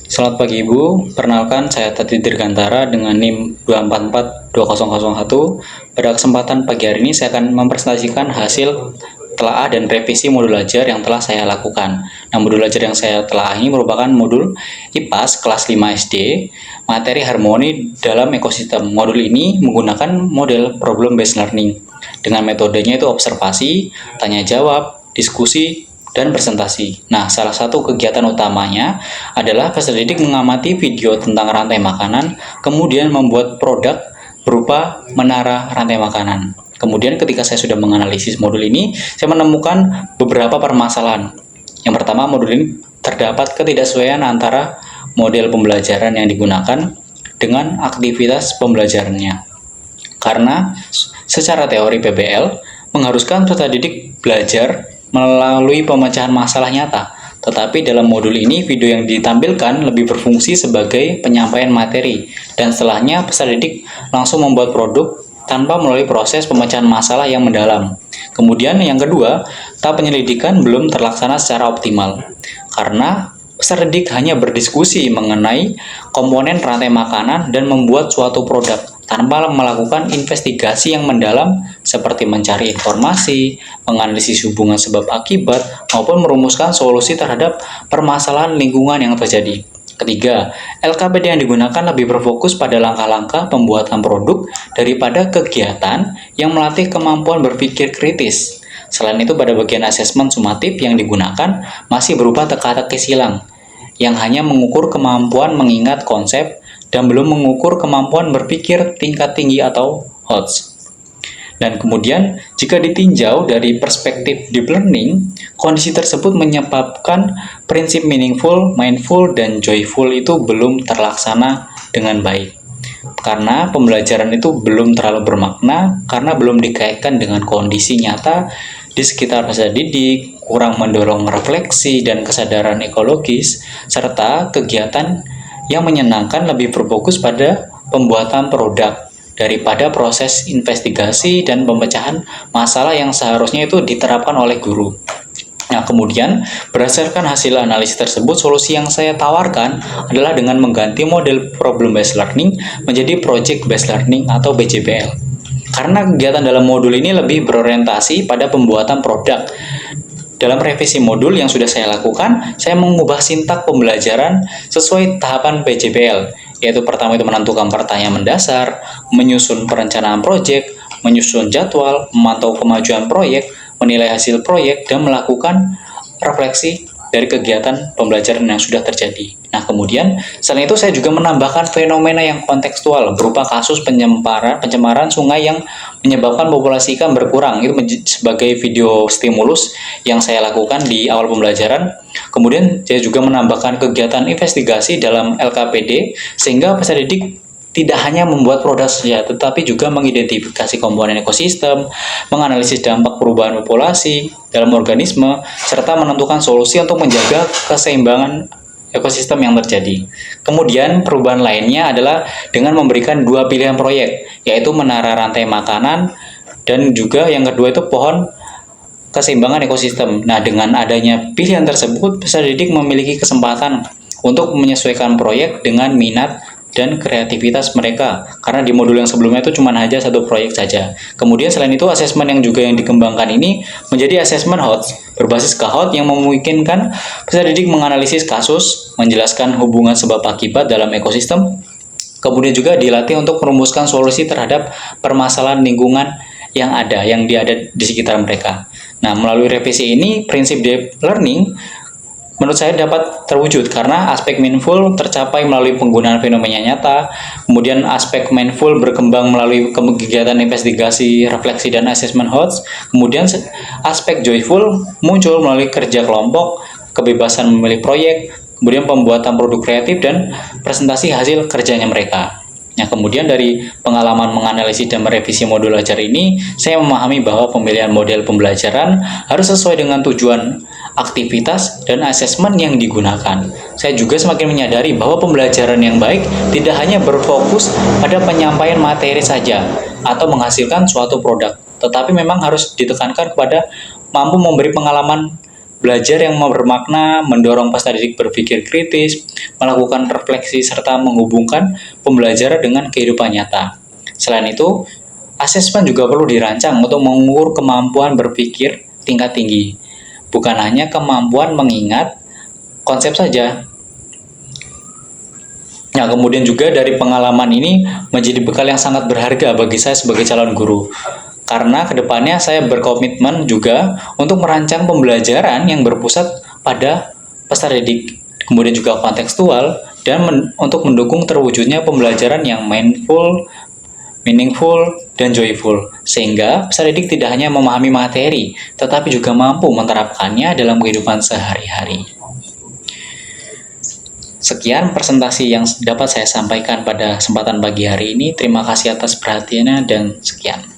Selamat pagi Ibu, perkenalkan saya Tati Dirgantara dengan NIM 2442001. Pada kesempatan pagi hari ini saya akan mempresentasikan hasil telaah dan revisi modul ajar yang telah saya lakukan. Nah, modul ajar yang saya telaah ini merupakan modul IPAS kelas 5 SD, materi harmoni dalam ekosistem. Modul ini menggunakan model problem based learning dengan metodenya itu observasi, tanya jawab, diskusi, dan presentasi. Nah, salah satu kegiatan utamanya adalah peserta didik mengamati video tentang rantai makanan, kemudian membuat produk berupa menara rantai makanan. Kemudian ketika saya sudah menganalisis modul ini, saya menemukan beberapa permasalahan. Yang pertama, modul ini terdapat ketidaksesuaian antara model pembelajaran yang digunakan dengan aktivitas pembelajarannya. Karena secara teori PBL mengharuskan peserta didik belajar melalui pemecahan masalah nyata. Tetapi dalam modul ini, video yang ditampilkan lebih berfungsi sebagai penyampaian materi, dan setelahnya peserta didik langsung membuat produk tanpa melalui proses pemecahan masalah yang mendalam. Kemudian yang kedua, tahap penyelidikan belum terlaksana secara optimal, karena peserta didik hanya berdiskusi mengenai komponen rantai makanan dan membuat suatu produk tanpa melakukan investigasi yang mendalam seperti mencari informasi, menganalisis hubungan sebab akibat, maupun merumuskan solusi terhadap permasalahan lingkungan yang terjadi. Ketiga, LKPD yang digunakan lebih berfokus pada langkah-langkah pembuatan produk daripada kegiatan yang melatih kemampuan berpikir kritis. Selain itu, pada bagian asesmen sumatif yang digunakan masih berupa teka-teki silang, yang hanya mengukur kemampuan mengingat konsep dan belum mengukur kemampuan berpikir tingkat tinggi atau HOTS. Dan kemudian, jika ditinjau dari perspektif deep learning, kondisi tersebut menyebabkan prinsip meaningful, mindful, dan joyful itu belum terlaksana dengan baik. Karena pembelajaran itu belum terlalu bermakna, karena belum dikaitkan dengan kondisi nyata di sekitar peserta didik, kurang mendorong refleksi dan kesadaran ekologis, serta kegiatan yang menyenangkan lebih berfokus pada pembuatan produk daripada proses investigasi dan pemecahan masalah yang seharusnya itu diterapkan oleh guru. Nah, kemudian berdasarkan hasil analisis tersebut, solusi yang saya tawarkan adalah dengan mengganti model problem based learning menjadi project based learning atau BJBL. Karena kegiatan dalam modul ini lebih berorientasi pada pembuatan produk. Dalam revisi modul yang sudah saya lakukan, saya mengubah sintak pembelajaran sesuai tahapan PJBL, yaitu pertama itu menentukan pertanyaan mendasar, menyusun perencanaan proyek, menyusun jadwal, memantau kemajuan proyek, menilai hasil proyek, dan melakukan refleksi dari kegiatan pembelajaran yang sudah terjadi. Nah, kemudian selain itu saya juga menambahkan fenomena yang kontekstual berupa kasus pencemaran sungai yang menyebabkan populasi ikan berkurang. Itu sebagai video stimulus yang saya lakukan di awal pembelajaran. Kemudian saya juga menambahkan kegiatan investigasi dalam LKPD sehingga peserta didik tidak hanya membuat produk saja, tetapi juga mengidentifikasi komponen ekosistem, menganalisis dampak perubahan populasi dalam organisme, serta menentukan solusi untuk menjaga keseimbangan ekosistem yang terjadi. Kemudian perubahan lainnya adalah dengan memberikan dua pilihan proyek, yaitu menara rantai makanan dan juga yang kedua itu pohon keseimbangan ekosistem. Nah, dengan adanya pilihan tersebut, peserta didik memiliki kesempatan untuk menyesuaikan proyek dengan minat dan kreativitas mereka, karena di modul yang sebelumnya itu cuma hanya satu proyek saja. Kemudian selain itu, asesmen yang juga yang dikembangkan ini menjadi asesmen HOTS berbasis KHOT yang memungkinkan peserta didik menganalisis kasus, menjelaskan hubungan sebab akibat dalam ekosistem, kemudian juga dilatih untuk merumuskan solusi terhadap permasalahan lingkungan yang ada di sekitar mereka. Nah, melalui revisi ini, prinsip deep learning menurut saya dapat terwujud karena aspek mindful tercapai melalui penggunaan fenomena nyata, kemudian aspek mindful berkembang melalui kegiatan investigasi, refleksi, dan asesmen HOTS, kemudian aspek joyful muncul melalui kerja kelompok, kebebasan memilih proyek, kemudian pembuatan produk kreatif, dan presentasi hasil kerjanya mereka. Nah, kemudian dari pengalaman menganalisis dan merevisi modul ajar ini, saya memahami bahwa pemilihan model pembelajaran harus sesuai dengan tujuan aktivitas dan asesmen yang digunakan. Saya juga semakin menyadari bahwa pembelajaran yang baik tidak hanya berfokus pada penyampaian materi saja atau menghasilkan suatu produk, tetapi memang harus ditekankan kepada mampu memberi pengalaman belajar yang bermakna, mendorong peserta didik berpikir kritis, melakukan refleksi, serta menghubungkan pembelajaran dengan kehidupan nyata. Selain itu, asesmen juga perlu dirancang untuk mengukur kemampuan berpikir tingkat tinggi, bukan hanya kemampuan mengingat konsep saja. Nah, kemudian juga dari pengalaman ini menjadi bekal yang sangat berharga bagi saya sebagai calon guru. Karena kedepannya saya berkomitmen juga untuk merancang pembelajaran yang berpusat pada peserta didik, kemudian juga kontekstual, dan untuk mendukung terwujudnya pembelajaran yang mindful, meaningful, dan joyful, sehingga peserta didik tidak hanya memahami materi, tetapi juga mampu menerapkannya dalam kehidupan sehari-hari. Sekian presentasi yang dapat saya sampaikan pada kesempatan pagi hari ini. Terima kasih atas perhatiannya dan sekian.